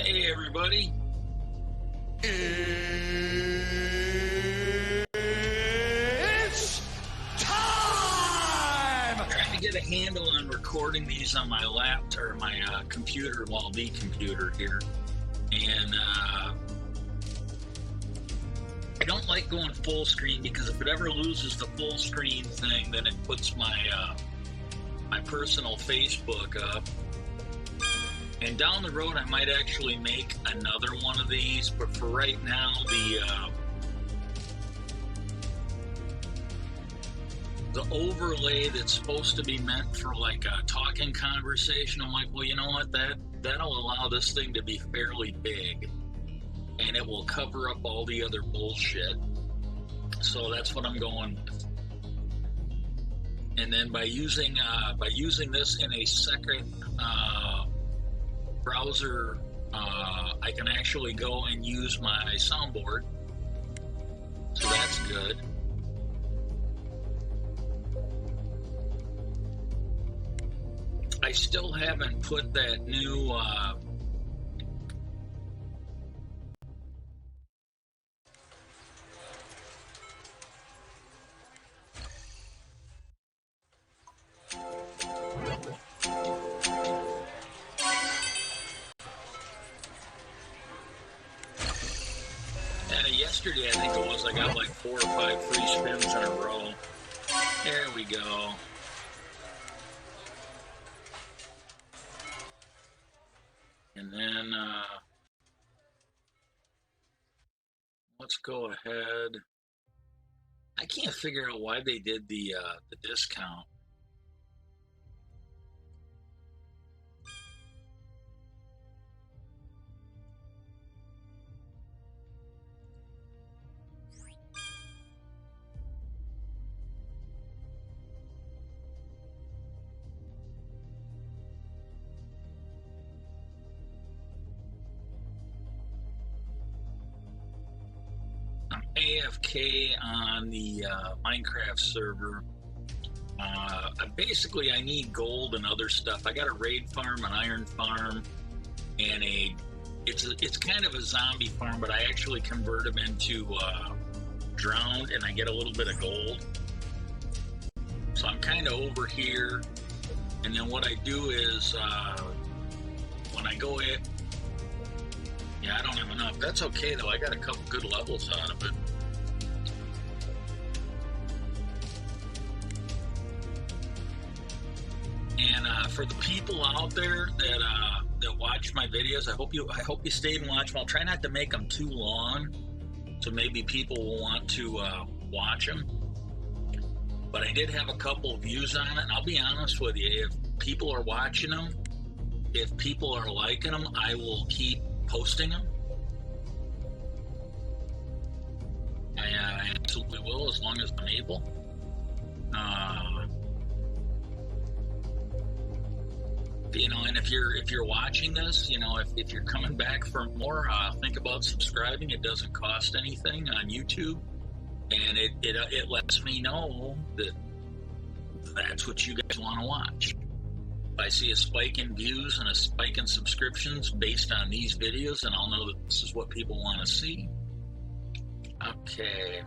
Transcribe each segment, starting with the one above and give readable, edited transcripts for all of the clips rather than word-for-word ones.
Hey everybody. It's time! I'm trying to get a handle on recording these on my laptop or my computer, well, the computer here. And I don't like going full screen because if it ever loses the full screen thing, then it puts my my personal Facebook up. And down the road, I might actually make another one of these, but for right now, the overlay that's supposed to be meant for like a talking conversation, I'm like, well, you know what? That'll allow this thing to be fairly big, and it will cover up all the other bullshit. So that's what I'm going with. And then by using this in a second browser, I can actually go and use my soundboard, so that's good. I still haven't put that new yesterday, I think it was, I got like 4 or 5 free spins in a row. There we go. And then let's go ahead. I can't figure out why they did the discount. AFK on the Minecraft server. Basically, I need gold and other stuff. I got a raid farm, an iron farm, and it's kind of a zombie farm, but I actually convert them into drowned, and I get a little bit of gold. So I'm kind of over here, and then what I do is when I go in. Yeah, I don't have enough. That's okay, though. I got a couple good levels out of it. And for the people out there that watch my videos, I hope you stayed and watch them. I'll try not to make them too long, so maybe people will want to watch them. But I did have a couple of views on it, and I'll be honest with you. If people are watching them, if people are liking them, I will keep posting them. I absolutely will, as long as I'm able. And if you're watching this, if you're coming back for more, think about subscribing. It doesn't cost anything on YouTube, and it lets me know that that's what you guys want to watch. If I see a spike in views and a spike in subscriptions based on these videos, and I'll know that this is what people want to see. Okay.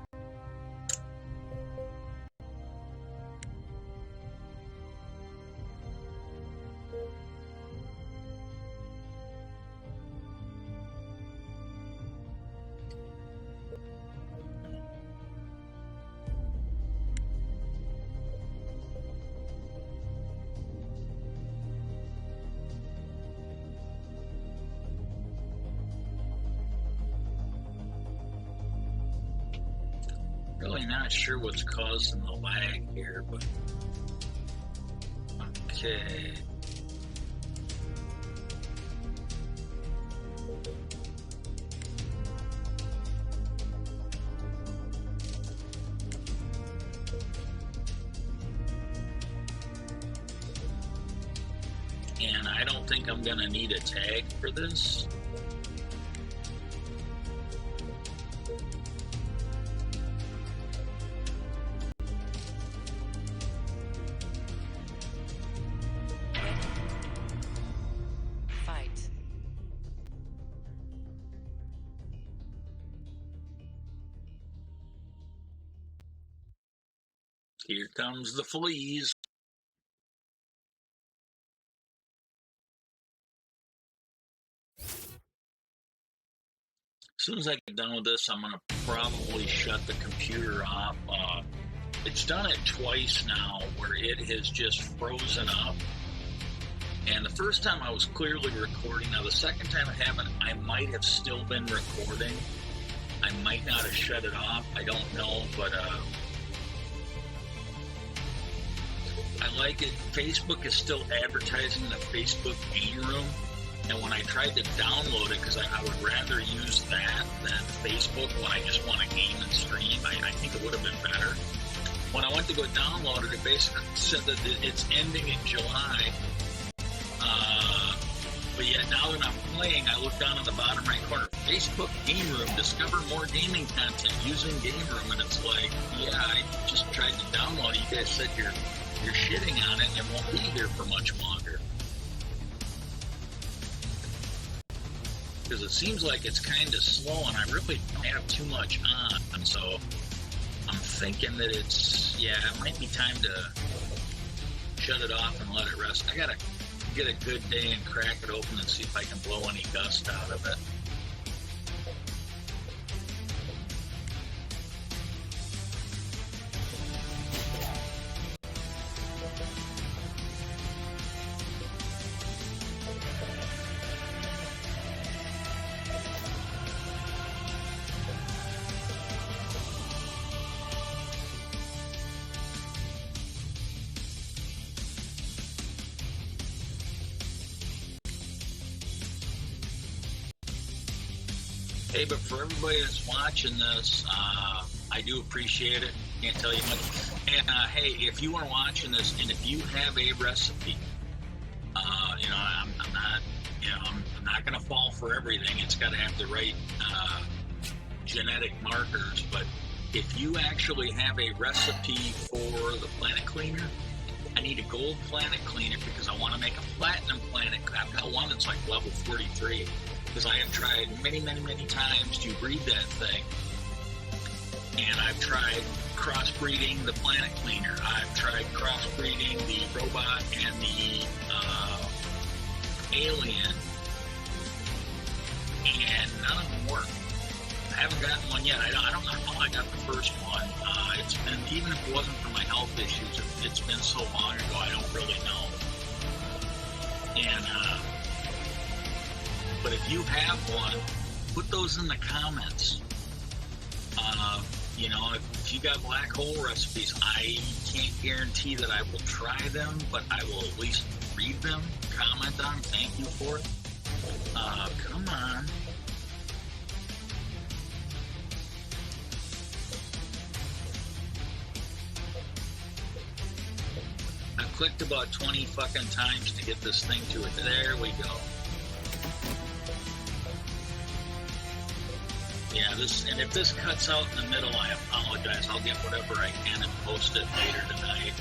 Really not sure what's causing the lag here, but okay. And I don't think I'm gonna need a tag for this. Here comes the fleas. As soon as I get done with this, I'm going to probably shut the computer off. It's done it twice now where it has just frozen up. And the first time I was clearly recording. Now, the second time I haven't, I might have still been recording. I might not have shut it off. I don't know, but I like it. Facebook is still advertising the Facebook game room. And when I tried to download it, because I would rather use that than Facebook when I just want to game and stream, I think it would have been better. When I went to go download it, it basically said that it's ending in July. But yet now that I'm playing, I look down in the bottom right corner, Facebook Game Room, discover more gaming content using Game Room, and it's like, yeah, I just tried to download it. You guys said you're shitting on it and it won't be here for much longer. Because it seems like it's kind of slow and I really don't have too much on, so I'm thinking that it might be time to shut it off and let it rest. I gotta get a good day and crack it open and see if I can blow any dust out of it. Hey, but for everybody that's watching this, I do appreciate it. Can't tell you much. And hey, if you are watching this and if you have a recipe, I'm not going to fall for everything. It's got to have the right genetic markers. But if you actually have a recipe for the planet cleaner, I need a gold planet cleaner because I want to make a platinum planet. I've got one that's like level 43. Because I have tried many, many, many times to breed that thing. And I've tried crossbreeding the planet cleaner. I've tried crossbreeding the robot and the alien. And none of them work. I haven't gotten one yet. I don't know how I got the first one. It's been, even if it wasn't for my health issues, it's been so long ago, I don't really know. And, but if you have one, put those in the comments. If you got black hole recipes, I can't guarantee that I will try them, but I will at least read them, comment on them, thank you for it. Come on. I clicked about 20 fucking times to get this thing to it. There we go. Yeah, and if this cuts out in the middle, I apologize. I'll get whatever I can and post it later tonight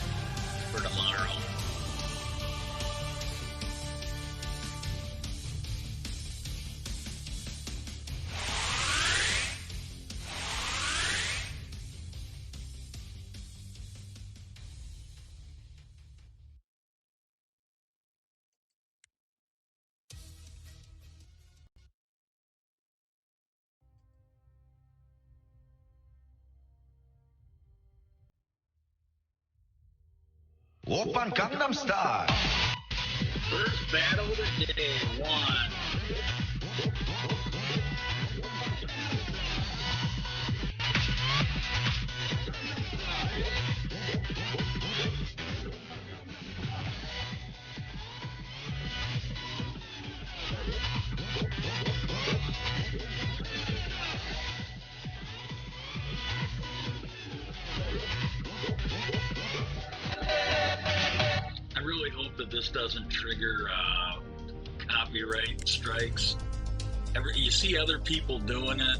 or tomorrow. Open Gangnam Style. First battle of the day, one. I really hope that this doesn't trigger copyright strikes. You see other people doing it,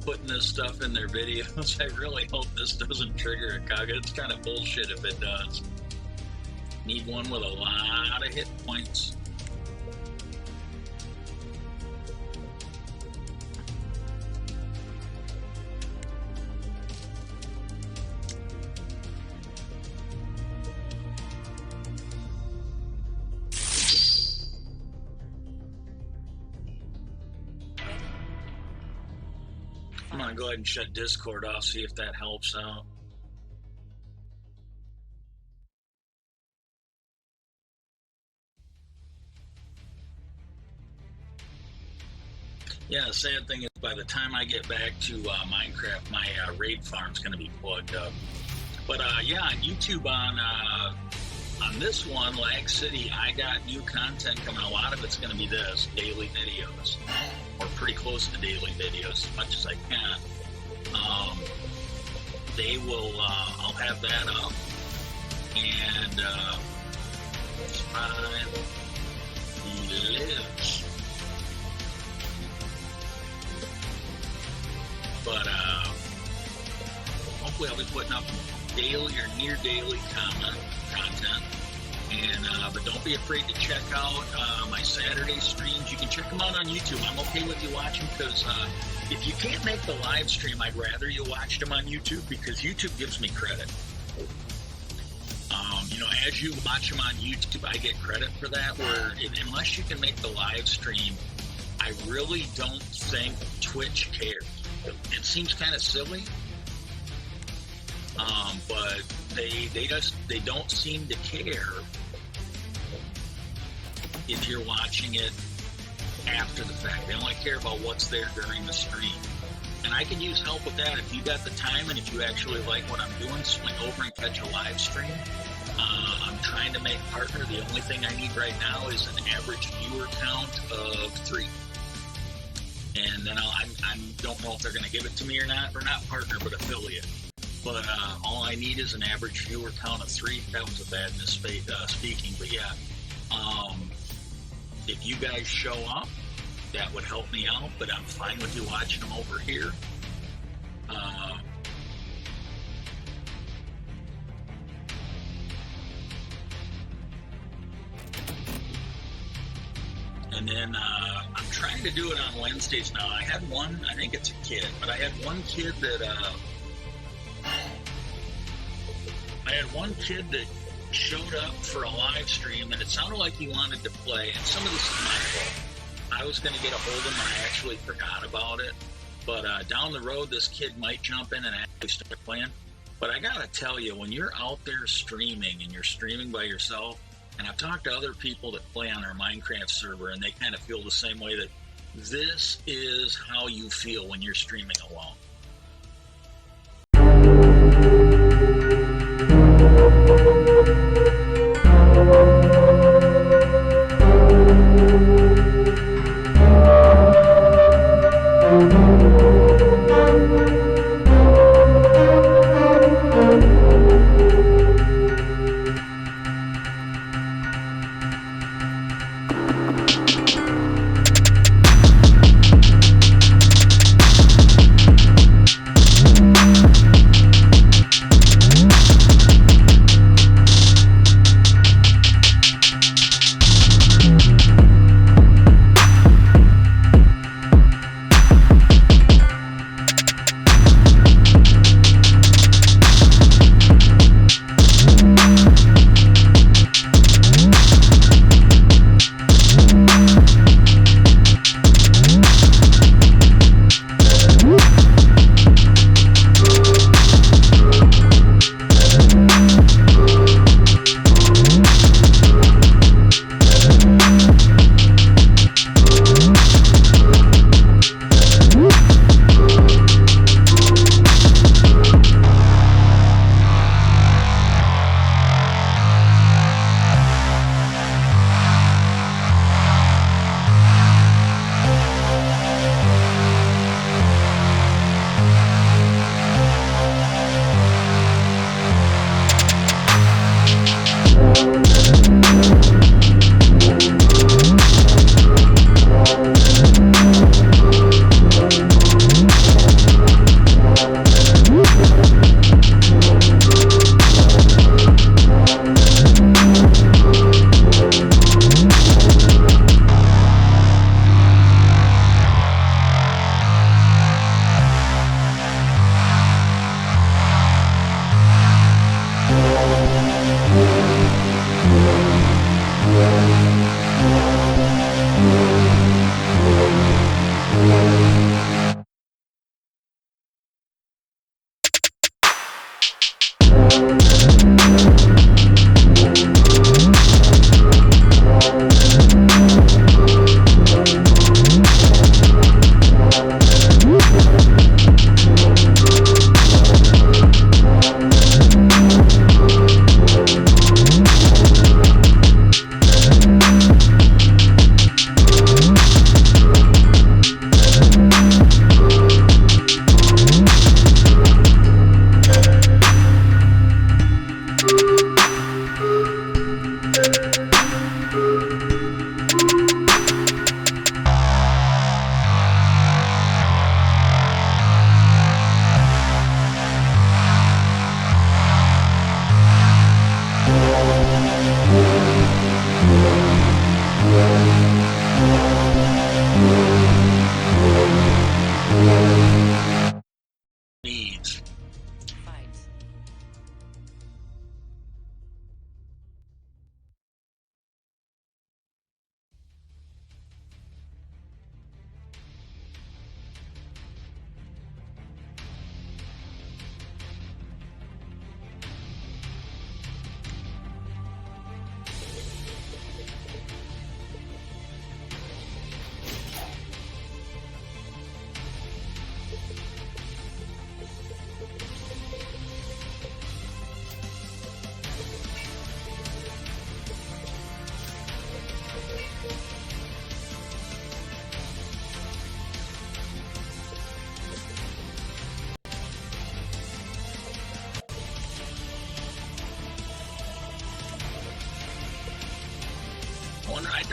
putting this stuff in their videos. I really hope this doesn't trigger a copyright. It's kind of bullshit if it does. Need one with a lot of hit points. I'm gonna go ahead and shut Discord off, see if that helps out. Yeah, the sad thing is by the time I get back to Minecraft, my raid farm's going to be plugged up. But yeah, on YouTube on this one, Lag City, I got new content coming. A lot of it's going to be this, daily videos, or pretty close to daily videos, as much as I can. They will, I'll have that up. And 5 lives. But hopefully I'll be putting up daily or near daily content. And but don't be afraid to check out my Saturday streams. You can check them out on YouTube. I'm okay with you watching because if you can't make the live stream, I'd rather you watch them on YouTube because YouTube gives me credit. You know, as you watch them on YouTube, I get credit for that. Where unless you can make the live stream, I really don't think Twitch cares. It seems kind of silly, but they don't seem to care if you're watching it after the fact. They only care about what's there during the stream. And I can use help with that. If you got the time and if you actually like what I'm doing, swing over and catch a live stream. I'm trying to make partner. The only thing I need right now is an average viewer count of 3. And then I don't know if they're going to give it to me or not partner, but affiliate. But all I need is an average viewer count of 3. That was a bad speaking, but yeah. If you guys show up, that would help me out, but I'm fine with you watching them over here. And then I'm trying to do it on Wednesdays now. I had one, I think it's a kid, but I had one kid that showed up for a live stream, and it sounded like he wanted to play, and some of this is my fault. I was going to get a hold of him, and I actually forgot about it. But down the road, this kid might jump in and actually start playing. But I got to tell you, when you're out there streaming, and you're streaming by yourself, and I've talked to other people that play on our Minecraft server, and they kind of feel the same way, that this is how you feel when you're streaming alone.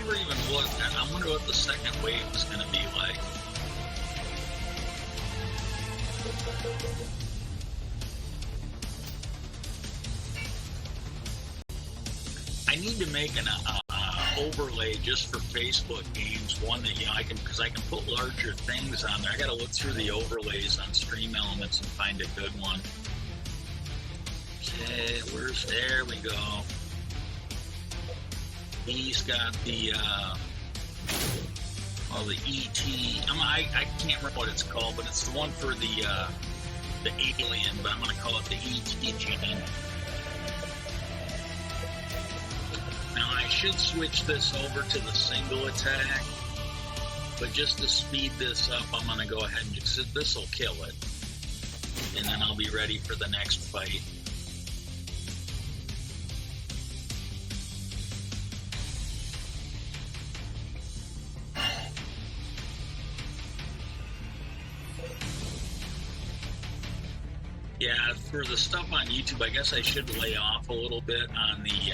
never even looked at. I wonder what the second wave is going to be like. I need to make an overlay just for Facebook games. One that I can, because I can put larger things on there. I got to look through the overlays on Stream Elements and find a good one. Okay, there we go. He's got the the ET. I can't remember what it's called, but it's the one for the alien. But I'm going to call it the ET gene. Now I should switch this over to the single attack, but just to speed this up, I'm going to go ahead and just this will kill it, and then I'll be ready for the next fight. Yeah, for the stuff on YouTube, I guess I should lay off a little bit on the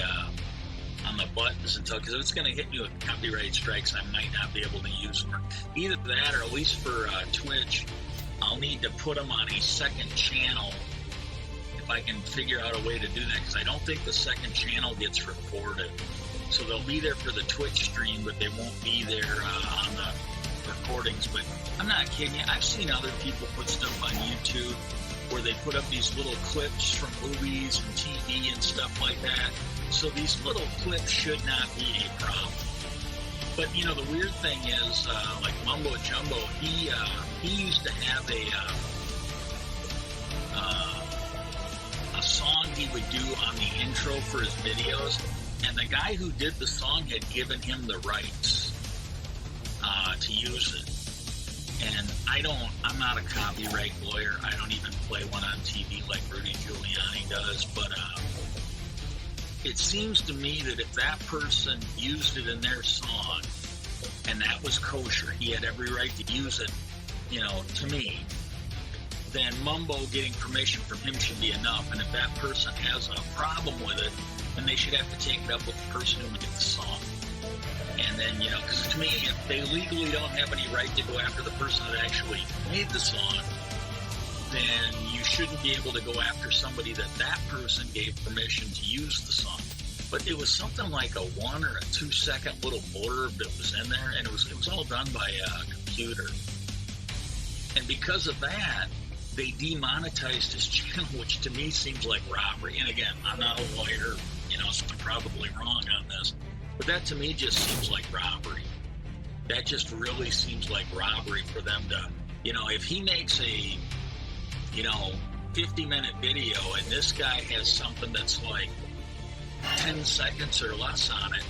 buttons until, because if it's going to hit me with copyright strikes, I might not be able to use them. Either that, or at least for Twitch, I'll need to put them on a second channel if I can figure out a way to do that, because I don't think the second channel gets recorded. So they'll be there for the Twitch stream, but they won't be there on the recordings. But I'm not kidding you. I've seen other people put stuff on YouTube where they put up these little clips from movies and TV and stuff like that. So these little clips should not be a problem. But, the weird thing is, like Mumbo Jumbo, he used to have a song he would do on the intro for his videos, and the guy who did the song had given him the rights to use it. And I'm not a copyright lawyer. I don't even play one on TV like Rudy Giuliani does, but it seems to me that if that person used it in their song and that was kosher, he had every right to use it, to me, then Mumbo getting permission from him should be enough. And if that person has a problem with it, then they should have to take it up with the person who made the song. And then, because to me, if they legally don't have any right to go after the person that actually made the song, then you shouldn't be able to go after somebody that person gave permission to use the song. But it was something like a 1 or a 2 second little blurb that was in there, and it was all done by a computer. And because of that, they demonetized his channel, which to me seems like robbery. And again, I'm not a lawyer, so I'm probably wrong on this, but that to me just seems like robbery. That just really seems like robbery for them to, if he makes a 50-minute video and this guy has something that's like 10 seconds or less on it,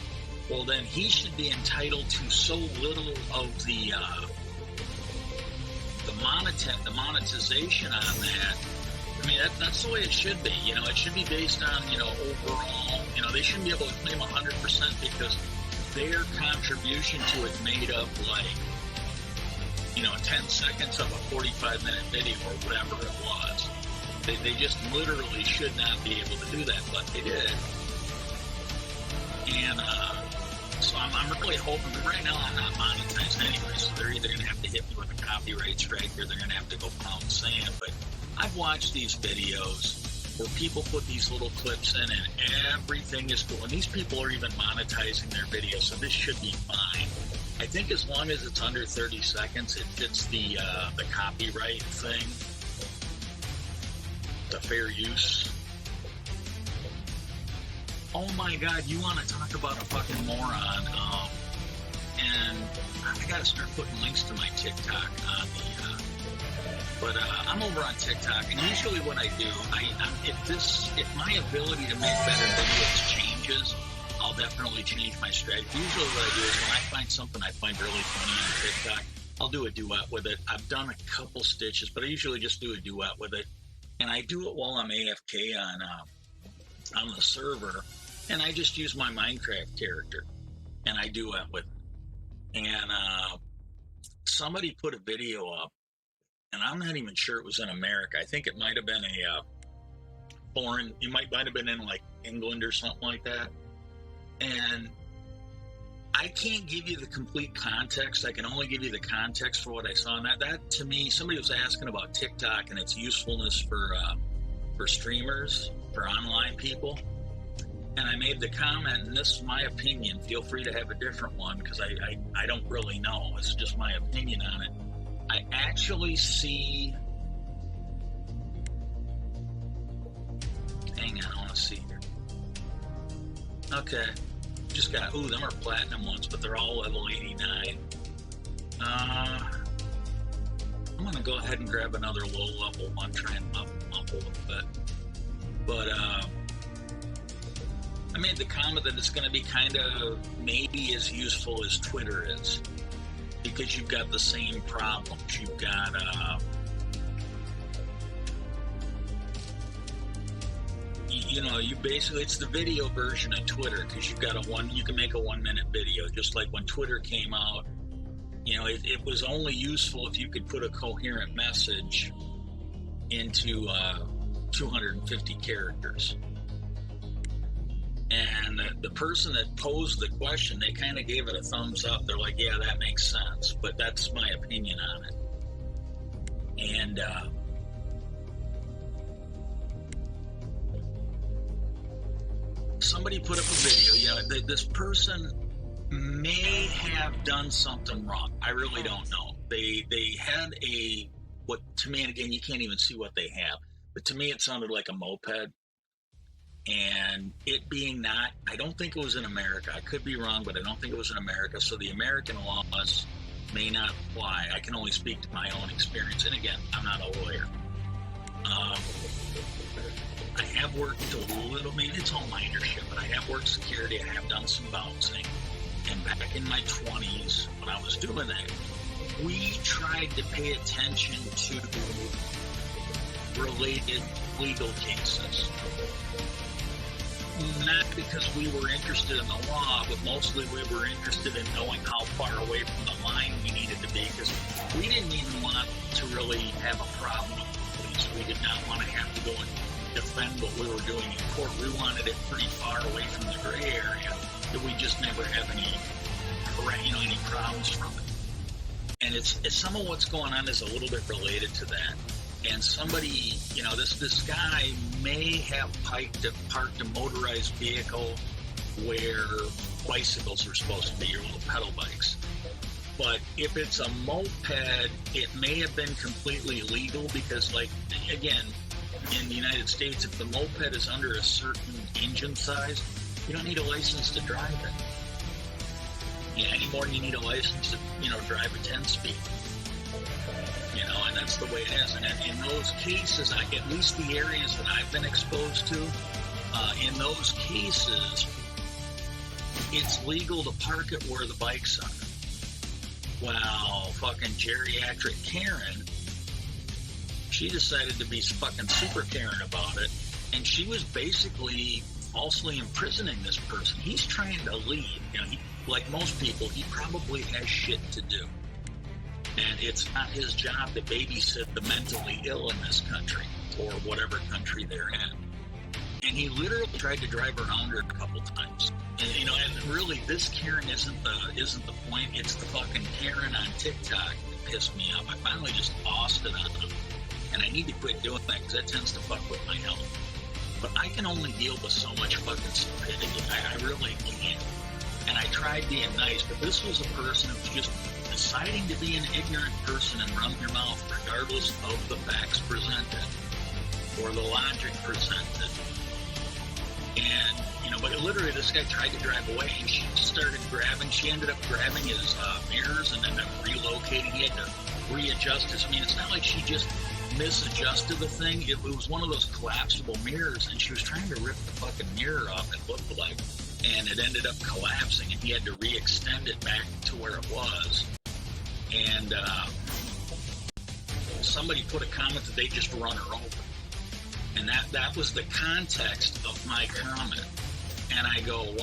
well, then he should be entitled to so little of the monetization on that. I mean, that's the way it should be. It should be based on, overall, they shouldn't be able to claim 100% because their contribution to it made up like, 10 seconds of a 45-minute video or whatever it was. They just literally should not be able to do that, but they did. And so I'm really hoping, but right now I'm not monetized anyway, so they're either going to have to hit me with a copyright strike or they're going to have to go pound sand. But I've watched these videos where people put these little clips in and everything is cool. And these people are even monetizing their videos, so this should be fine. I think as long as it's under 30 seconds, it fits the copyright thing, the fair use. Oh my God, you want to talk about a fucking moron? And I gotta start putting links to my TikTok on the. But I'm over on TikTok, and usually what I do, if my ability to make better videos changes, I'll definitely change my strategy. Usually what I do is when I find something I find really funny on TikTok, I'll do a duet with it. I've done a couple stitches, but I usually just do a duet with it. And I do it while I'm AFK on the server, and I just use my Minecraft character, and I duet with it. And somebody put a video up, and I'm not even sure it was in America. I think it might have been a foreign, it might have been in like England or something like that. And I can't give you the complete context. I can only give you the context for what I saw. And that to me, somebody was asking about TikTok and its usefulness for streamers, for online people. And I made the comment, and this is my opinion. Feel free to have a different one because I don't really know. It's just my opinion on it. I actually see... Hang on, I want to see here. Okay. Just got, them are platinum ones, but they're all level 89. I'm going to go ahead and grab another low level one, try and up a little bit. But I made the comment that it's going to be kind of maybe as useful as Twitter is, because you've got the same problems. You've got you basically, it's the video version of Twitter, because you've got you can make a 1 minute video, just like when Twitter came out. It was only useful if you could put a coherent message into 250 characters. And the person that posed the question, they kind of gave it a thumbs up. They're like, yeah, that makes sense, but that's my opinion on it. And somebody put up a video. This person may have done something wrong. I really don't know. They had what to me, and again, you can't even see what they have, but to me it sounded like a moped. And it being not, I don't think it was in America. I could be wrong, but I don't think it was in America. So the American laws may not apply. I can only speak to my own experience. And again, I'm not a lawyer. I have worked a little, it's all minor shit, but I have worked security. I have done some bouncing. And back in my 20s, when I was doing that, we tried to pay attention to related legal cases. Not because we were interested in the law, but mostly we were interested in knowing how far away from the line we needed to be, because we didn't even want to really have a problem with the police. We did not want to have to go and defend what we were doing in court. We wanted it pretty far away from the gray area that we just never have any problems from it. And it's some of what's going on is a little bit related to that. And somebody, this guy may have parked a motorized vehicle where bicycles are supposed to be, your little pedal bikes. But if it's a moped, it may have been completely legal because, again, in the United States, if the moped is under a certain engine size, you don't need a license to drive it. Any more than you need a license to, drive a 10-speed. And that's the way it is. And in those cases, at least the areas that I've been exposed to, in those cases, it's legal to park it where the bikes are. Well, fucking geriatric Karen, she decided to be fucking super Karen about it, and she was basically falsely imprisoning this person. He's trying to leave. Like most people, he probably has shit to do. And it's not his job to babysit the mentally ill in this country, or whatever country they're in. And he literally tried to drive around her a couple times. And and really, this Karen isn't the point. It's the fucking Karen on TikTok that pissed me off. I finally just lost it on them, and I need to quit doing that because that tends to fuck with my health. But I can only deal with so much fucking stupidity. I really can't. And I tried being nice, but this was a person who was just deciding to be an ignorant person and run their mouth regardless of the facts presented or the logic presented. And, but literally this guy tried to drive away, and she ended up grabbing his mirrors and ended up relocating. He had to readjust his, it's not like she just misadjusted the thing. It was one of those collapsible mirrors, and she was trying to rip the fucking mirror off, it looked like. And it ended up collapsing, and he had to re-extend it back to where it was. And somebody put a comment that they just run her over. And that was the context of my comment. And I go,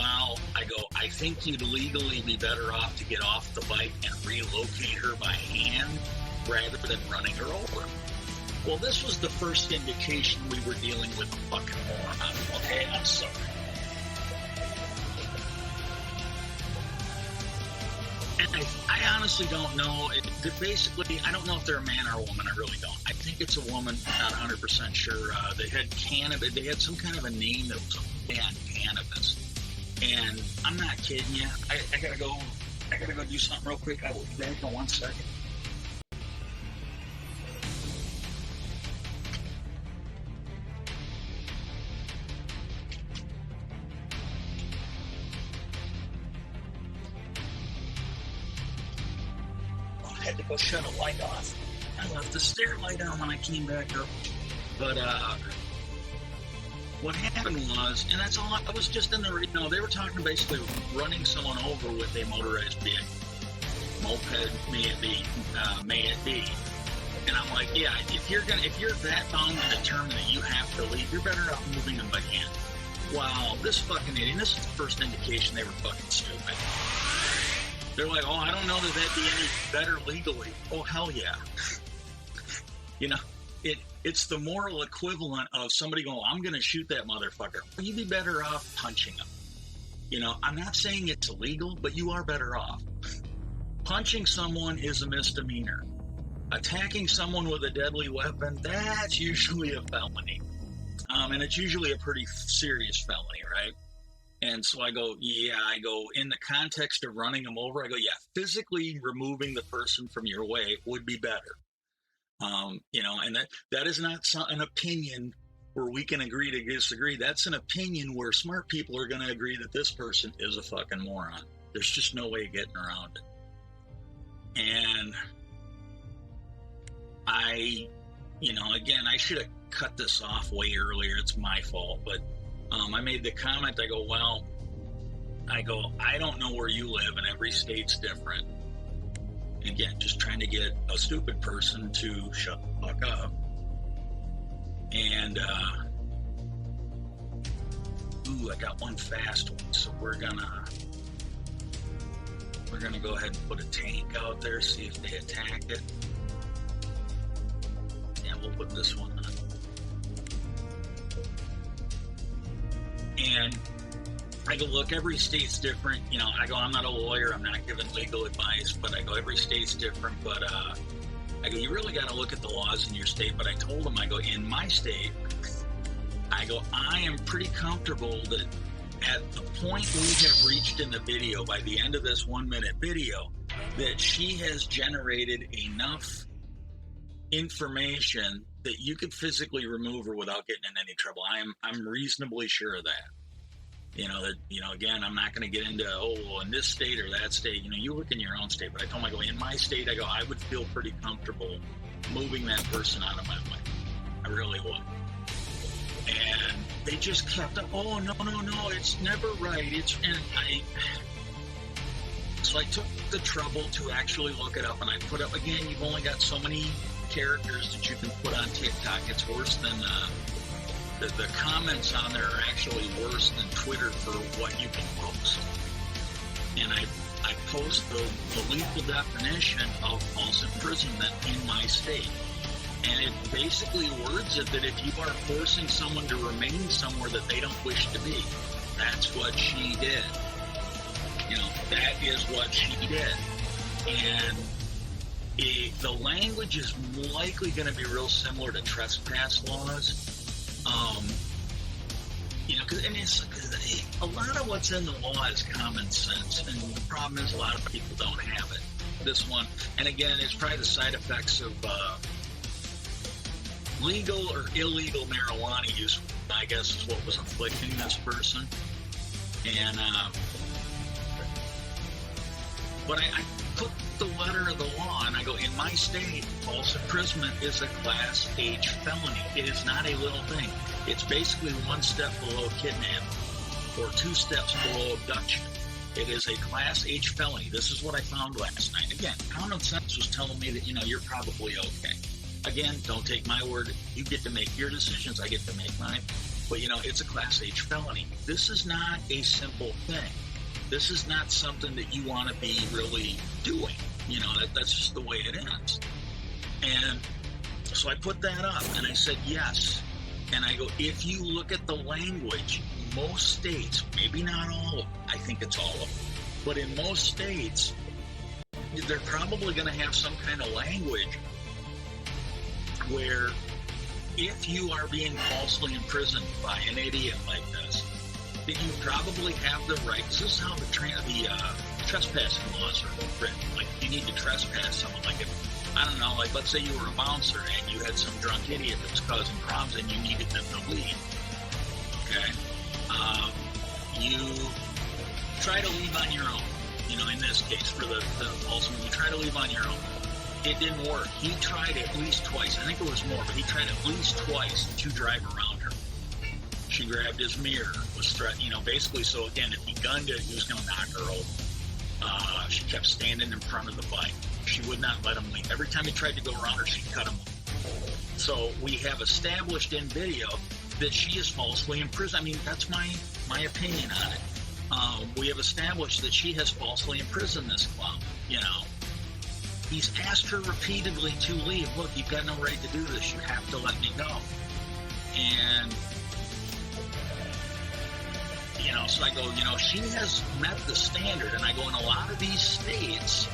I think you'd legally be better off to get off the bike and relocate her by hand rather than running her over. Well, this was the first indication we were dealing with a fucking moron. Okay, I'm sorry. honestly don't know. Basically, I don't know if they're a man or a woman. I really don't. I think it's a woman. Not 100% sure. They had cannabis. They had some kind of a name that was a band, cannabis. And I'm not kidding you. I gotta go. I gotta go do something real quick. I will be back in 1 second. I had to go shut a light off. I left the stair light on when I came back up. But what happened was, and that's all, I was just in the, they were talking basically running someone over with a motorized vehicle. Moped, may it be. And I'm like, yeah, if you're that bound and determined that you have to leave, you're better off moving them by hand. Wow, this fucking idiot, this is the first indication they were fucking stupid. They're like, oh, I don't know that that'd be any better legally. Oh, hell yeah. It's the moral equivalent of somebody going, I'm going to shoot that motherfucker. You'd be better off punching him. I'm not saying it's illegal, but you are better off. Punching someone is a misdemeanor. Attacking someone with a deadly weapon, that's usually a felony. And it's usually a pretty serious felony, right? And so I go, in the context of running them over, I go, yeah, physically removing the person from your way would be better. And that is not an opinion where we can agree to disagree. That's an opinion where smart people are going to agree that this person is a fucking moron. There's just no way of getting around it. And I should have cut this off way earlier. It's my fault. But I made the comment, I don't know where you live, and every state's different. Again, just trying to get a stupid person to shut the fuck up. And, I got one fast one, so we're gonna go ahead and put a tank out there, see if they attack it. Yeah, we'll put this one on. And I go, look, every state's different. I'm not a lawyer. I'm not giving legal advice, but I go, every state's different. But I go, you really got to look at the laws in your state. But I told him, I go, in my state, I am pretty comfortable that at the point we have reached in the video, by the end of this 1 minute video, that she has generated enough information that you could physically remove her without getting in any trouble. I'm reasonably sure of that. Again, I'm not going to get into, in this state or that state, you look in your own state. But I told him, in my state, I would feel pretty comfortable moving that person out of my way. I really would. And they just kept up, no, it's never right. So I took the trouble to actually look it up, and I put up, again, you've only got so many characters that you can put on TikTok. It's worse than, the comments on there are actually worse than Twitter for what you can post. And I post the lethal definition of false imprisonment in my state. And it basically words it that if you are forcing someone to remain somewhere that they don't wish to be, that's what she did. That is what she did. And the language is likely going to be real similar to trespass laws. Because a lot of what's in the law is common sense, and the problem is a lot of people don't have it. This one, and again, it's probably the side effects of legal or illegal marijuana use, I guess, is what was afflicting this person. And but I put the letter of the law, and I go, in my state, false imprisonment is a Class H felony. It is not a little thing. It's basically one step below kidnapping or 2 steps below abduction. It is a Class H felony. This is what I found last night. Again, common sense was telling me that, you're probably okay. Again, don't take my word. You get to make your decisions. I get to make mine. But, it's a Class H felony. This is not a simple thing. This is not something that you want to be really doing. That's just the way it is. And so I put that up, and I said, yes. And I go, if you look at the language, most states, maybe not all of them, I think it's all of them, but in most states, they're probably going to have some kind of language where if you are being falsely imprisoned by an idiot like this, that you probably have the right. This is how the trespassing laws are written. Like, you need to trespass someone. Like, if, I don't know, like, let's say you were a bouncer and you had some drunk idiot that was causing problems and you needed them to leave. Okay? You try to leave on your own. You know, in this case, for the false one, you try to leave on your own. It didn't work. He tried at least twice. I think it was more, but he tried at least twice to drive around her. She grabbed his mirror, was threatening, you know, basically, so again, if he gunned it, he was going to knock her over. She kept standing in front of the bike. She would not let him leave. Every time he tried to go around her, she cut him off. So we have established in video that she is falsely imprisoned. I mean, that's my opinion on it. We have established that she has falsely imprisoned this clown, you know. He's asked her repeatedly to leave. Look, you've got no right to do this. You have to let me go. And, you know, so I go, you know, she has met the standard. And I go, in a lot of these states,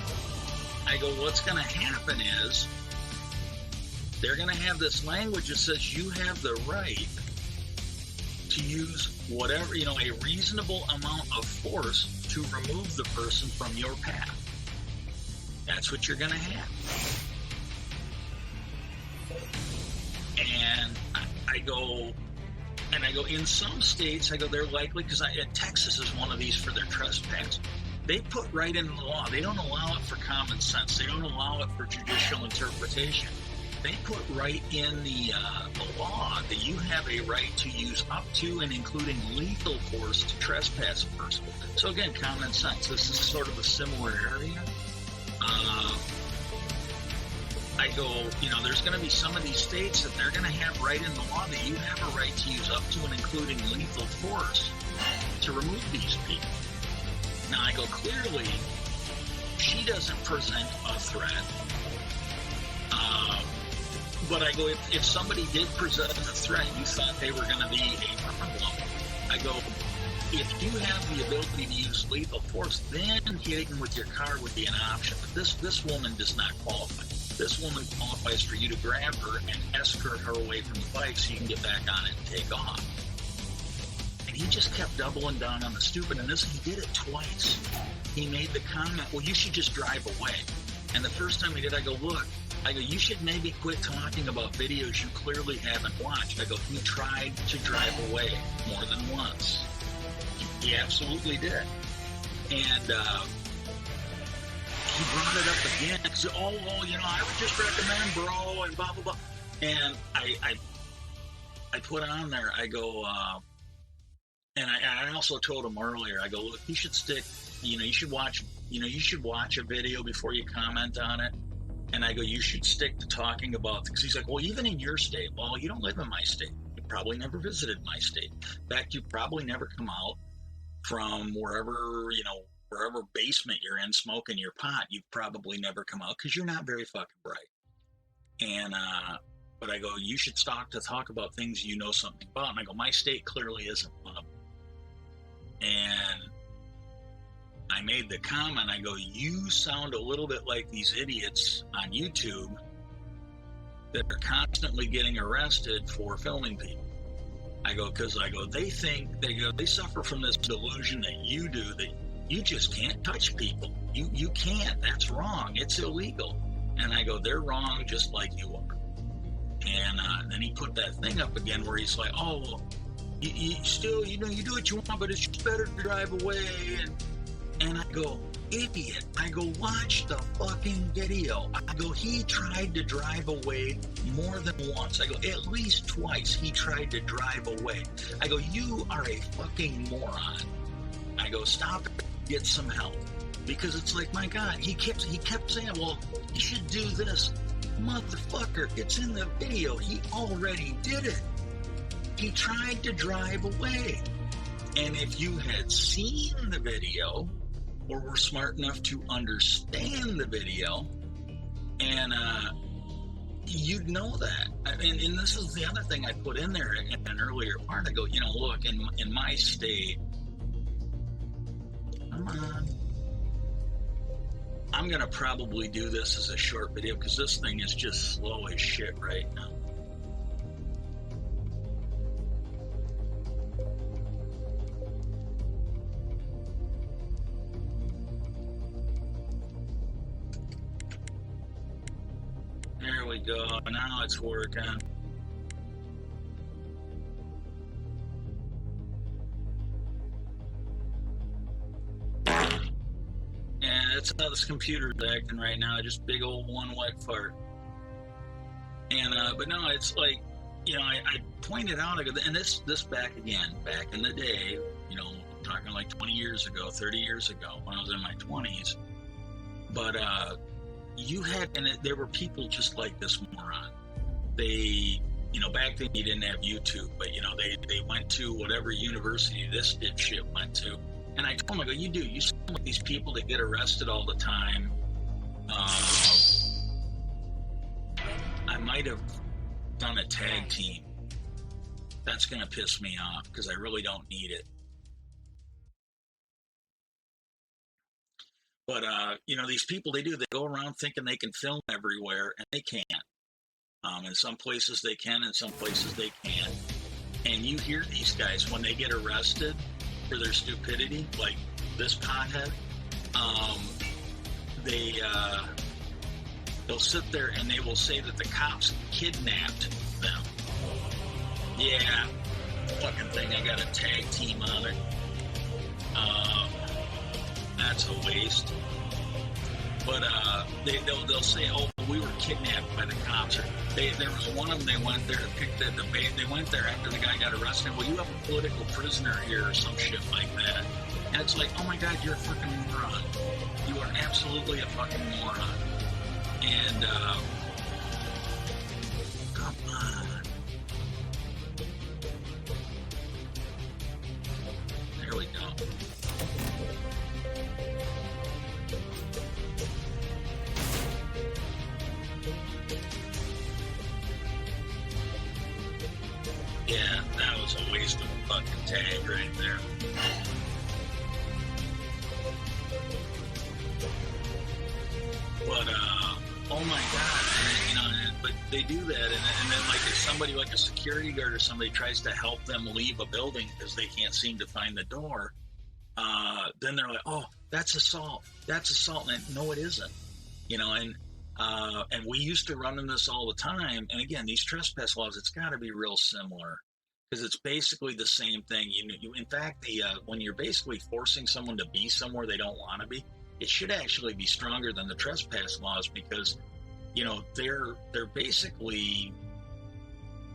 I go, what's going to happen is they're going to have this language that says you have the right to use whatever, you know, a reasonable amount of force to remove the person from your path. That's what you're going to have. And I go, in some states, I go, they're likely, because Texas is one of these for their trespass. They put right in the law. They don't allow it for common sense. They don't allow it for judicial interpretation. They put right in the law that you have a right to use up to and including lethal force to trespass a person. So again, common sense. This is sort of a similar area. I go, you know, there's going to be some of these states that they're going to have right in the law that you have a right to use up to and including lethal force to remove these people. Now, I go, clearly, she doesn't present a threat. But I go, if somebody did present a threat, you thought they were going to be a problem. I go, if you have the ability to use lethal force, then hitting with your car would be an option. But this woman does not qualify. This woman qualifies for you to grab her and escort her away from the bike so you can get back on it and take off. And he just kept doubling down on the stupid. And he did it twice. He made the comment, well, you should just drive away. And the first time he did, I go, look, you should maybe quit talking about videos you clearly haven't watched. I go, he tried to drive away more than once. He absolutely did. And he brought it up again. He said, oh, you know, I would just recommend, bro, and blah, blah, blah. And I put on there, I go, and I also told him earlier, I go, look, you should stick, you should watch a video before you comment on it. And I go, you should stick to talking about, because he's like, well, even in your state, well, you don't live in my state. You probably never visited my state. In fact, you probably never come out from wherever basement you're in smoking your pot. You've probably never come out because you're not very fucking bright. And, but I go, you should start to talk about things you know something about. And I go, my state clearly isn't one of them. And I made the comment, I go, you sound a little bit like these idiots on YouTube that are constantly getting arrested for filming people. I go, because they suffer from this delusion that you do, that you just can't touch people. You can't. That's wrong. It's illegal. And I go, they're wrong just like you are. And then he put that thing up again where he's like, oh, well, you still, you do what you want, but it's just better to drive away. And I go, idiot. I go, watch the fucking video. I go, he tried to drive away more than once. I go, at least twice he tried to drive away. I go, you are a fucking moron. I go, stop it, get some help. Because it's like, my God, he kept saying, well, you should do this. Motherfucker, it's in the video. He already did it. He tried to drive away. And if you had seen the video, or were smart enough to understand the video, and you'd know that. And this is the other thing I put in there in an earlier part. I go, look, in my state, come on. I'm going to probably do this as a short video because this thing is just slow as shit right now. There we go. Now it's working. Yeah, that's how this computer's acting right now. Just big old one wet fart. And but no, it's like, you know, I pointed out, and this back in the day, you know, talking like 20 years ago, 30 years ago, when I was in my 20s. But you had, and there were people just like this moron. They, you know, back then you didn't have YouTube, but, you know, they went to whatever university this dipshit went to. And I told him, I go, you sound like these people that get arrested all the time. I might have done a tag team. That's going to piss me off because I really don't need it. But, you know, these people, they go around thinking they can film everywhere, and they can't. In some places they can, in some places they can't. And you hear these guys, when they get arrested for their stupidity, like this pothead, they'll sit there and they will say that the cops kidnapped them. Yeah, fucking thing, I got a tag team on it. That's a waste. But they'll say, oh, we were kidnapped by the cops. Or there was one of them, they went there to pick the they went there after the guy got arrested. Well, you have a political prisoner here or some shit like that. And it's like, oh my God, you're a fucking moron. You are absolutely a fucking moron. And, come on. There we go. Yeah, that was a waste of a fucking tag right there. But, oh my God, you know, but they do that, and then like if somebody, like a security guard or somebody tries to help them leave a building because they can't seem to find the door, then they're like, oh, that's assault, and no, it isn't, you know, and we used to run in this all the time, and again, these trespass laws, it's got to be real similar, because it's basically the same thing. You in fact, when you're basically forcing someone to be somewhere they don't want to be, it should actually be stronger than the trespass laws, because, you know, they're basically,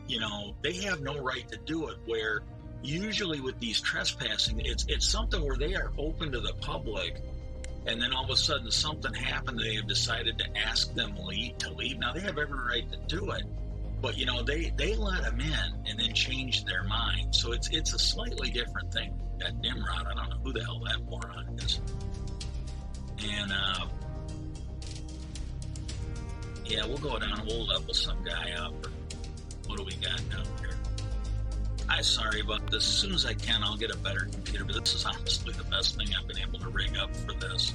you know, they have no right to do it, where usually with these trespassing, it's something where they are open to the public, and then all of a sudden something happened, they have decided to ask them to leave. Now, they have every right to do it, but, you know, they let them in and then change their mind. So it's a slightly different thing. That Nimrod, I don't know who the hell that moron is. And, yeah, we'll go down and we'll level some guy up. What do we got down here? I'm sorry about this. As soon as I can, I'll get a better computer, but this is honestly the best thing I've been able to rig up for this.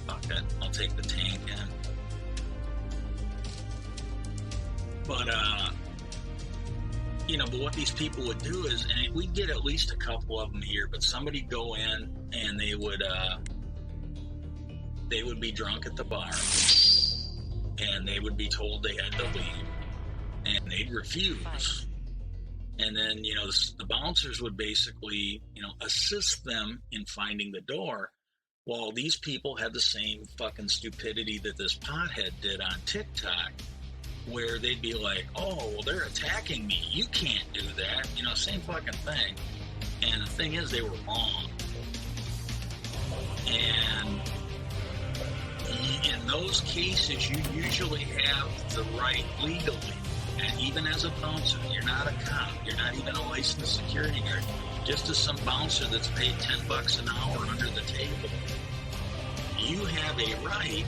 Fuck it. I'll take the tank in. But, you know, but what these people would do is, and we'd get at least a couple of them here, but somebody'd go in and they would be drunk at the bar, and they would be told they had to leave, and they'd refuse. And then, you know, the bouncers would basically, you know, assist them in finding the door, while these people had the same fucking stupidity that this pothead did on TikTok, where they'd be like, oh, well, they're attacking me. You can't do that. You know, same fucking thing. And the thing is, they were wrong. And in those cases, you usually have the right legally. And even as a bouncer, you're not a cop. You're not even a licensed security guard. Just as some bouncer that's paid $10 an hour under the table. You have a right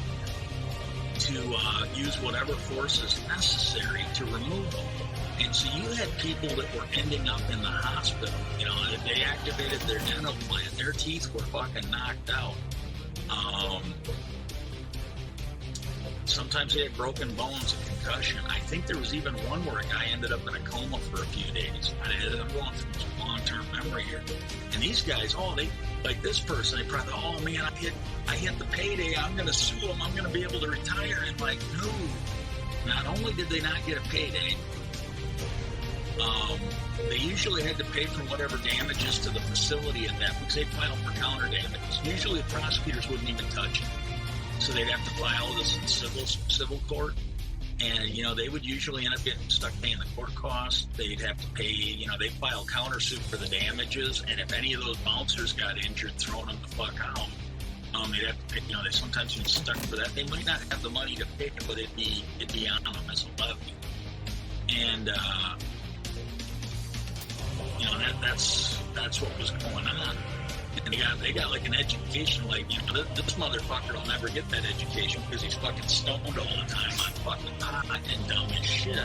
to use whatever force is necessary to remove them. And so you had people that were ending up in the hospital. You know, they activated their dental plan. Their teeth were fucking knocked out. Sometimes they had broken bones and concussion. I think there was even one where a guy ended up in a coma for a few days. I'm going from some long-term memory here. And these guys, they like this person, they probably, oh man, I hit the payday. I'm going to sue them. I'm going to be able to retire. And like, no. Not only did they not get a payday, they usually had to pay for whatever damages to the facility at that, because they filed for counter damages. Usually the prosecutors wouldn't even touch it. So they'd have to file this in civil court. And, you know, they would usually end up getting stuck paying the court costs. They'd have to pay, you know, they file countersuit for the damages. And if any of those bouncers got injured, throwing them the fuck out, they'd have to pay, you know, they sometimes get stuck for that. They might not have the money to pay, but it'd be on them as a levy. And, you know, that's what was going on. And they got like an education, like, you know, this motherfucker will never get that education because he's fucking stoned all the time on fucking pot and dumb as shit.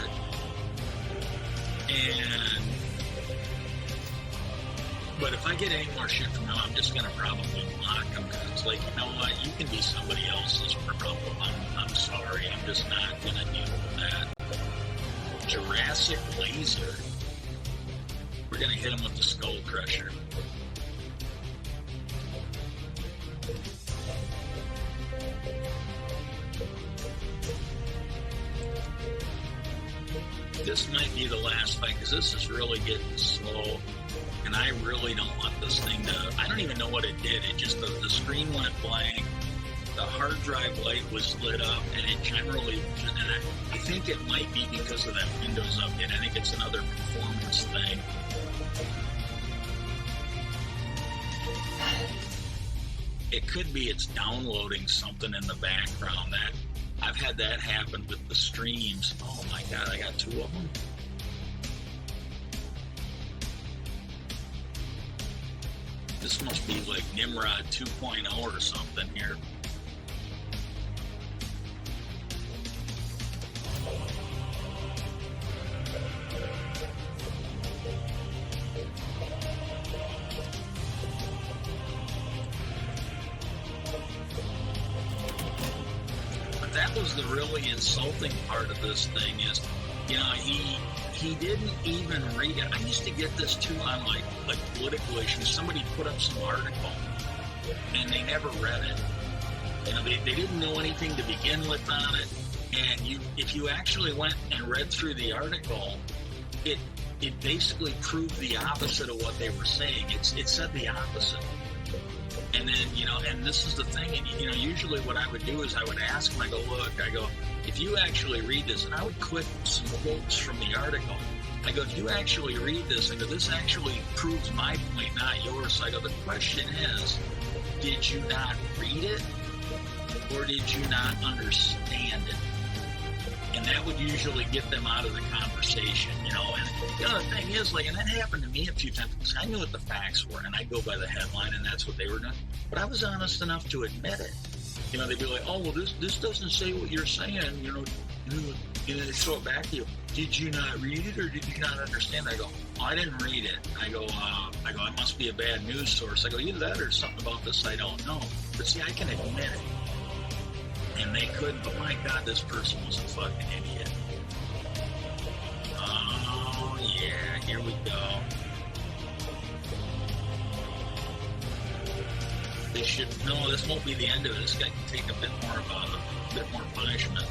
But if I get any more shit from him, I'm just gonna probably block him, because it's like, you know what, you can be somebody else's problem. I'm sorry, I'm just not gonna deal with that. Jurassic Laser. We're gonna hit him with the Skull Crusher. This might be the last fight, because this is really getting slow, and I really don't want this thing to... I don't even know what it did. It just, the screen went blank, the hard drive light was lit up, and it generally... And I think it might be because of that Windows update. I think it's another performance thing. It could be it's downloading something in the background. I've had that happen with the streams. Oh my god, I got 2 of them. This must be like Nimrod 2.0 or something here. That was the really insulting part of this thing is, you know, he didn't even read it. I used to get this too on like political issues. Somebody put up some article and they never read it. You know, they didn't know anything to begin with on it. And if you actually went and read through the article, it basically proved the opposite of what they were saying. It said the opposite. And then, you know, and this is the thing, and, you know, usually what I would do is I would ask him, I go, if you actually read this, and I would click some quotes from the article. I go, if you actually read this, I go, this actually proves my point, not yours. So I go, the question is, did you not read it, or did you not understand it? And that would usually get them out of the conversation, you know. And the other thing is, like, and that happened to me a few times, because I knew what the facts were, and I'd go by the headline, and that's what they were doing. But I was honest enough to admit it. You know, they'd be like, oh, well, this doesn't say what you're saying, you know, they throw it back to you. Did you not read it, or did you not understand? I go, oh, I didn't read it. I go, it must be a bad news source. I go, either that or something about this I don't know. But see, I can admit it. And they couldn't, but my God, this person was a fucking idiot. Oh, yeah, here we go. No, this won't be the end of it. This guy can take a bit more punishment.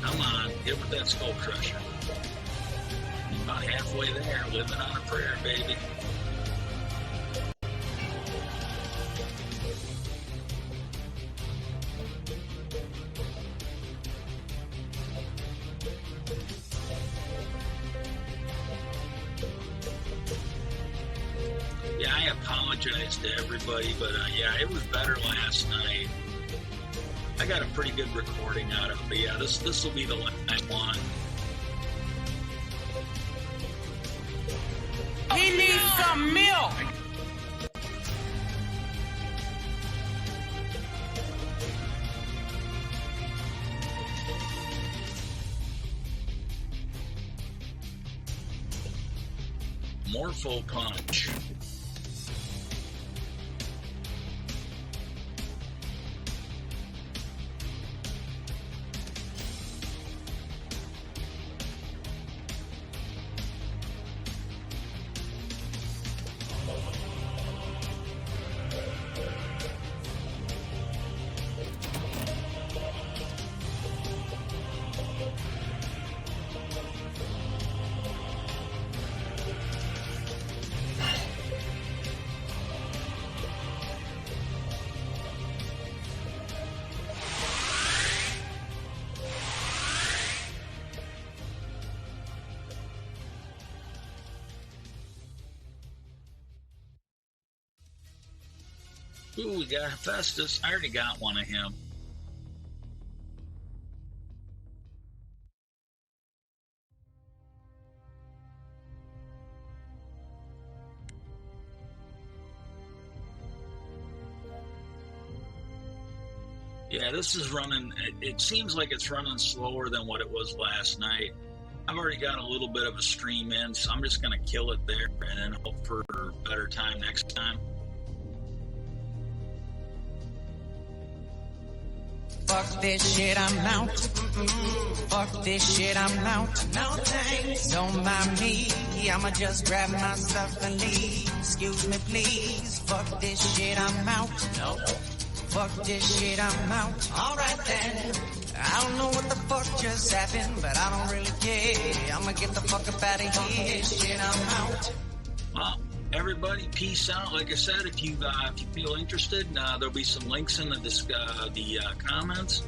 Come on, get with that Skull Crusher. About halfway there, living on a prayer, baby. Yeah, I apologize to everybody, but yeah, it was better last night. I got a pretty good recording out of it, but yeah, this will be the last one. He needs some milk. Morpho Punch. Ooh, we got Hephaestus. I already got one of him. Yeah, this is running, it seems like it's running slower than what it was last night. I've already got a little bit of a stream in, so I'm just going to kill it there and then hope for a better time next time. Fuck this shit, I'm out. Fuck this shit, I'm out. No thanks, don't mind me. I'ma just grab my stuff and leave. Excuse me, please. Fuck this shit, I'm out. No. Fuck this shit, I'm out. Alright then. I don't know what the fuck just happened, but I don't really care. I'ma get the fuck up out of here. Shit, I'm out. Well, everybody, peace out. Like I said, if you feel interested, there'll be some links in the comments.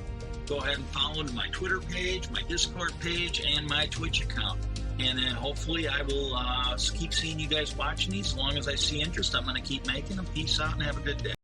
Go ahead and follow my Twitter page, my Discord page, and my Twitch account. And then hopefully I will keep seeing you guys watching these. As long as I see interest, I'm going to keep making them. Peace out and have a good day.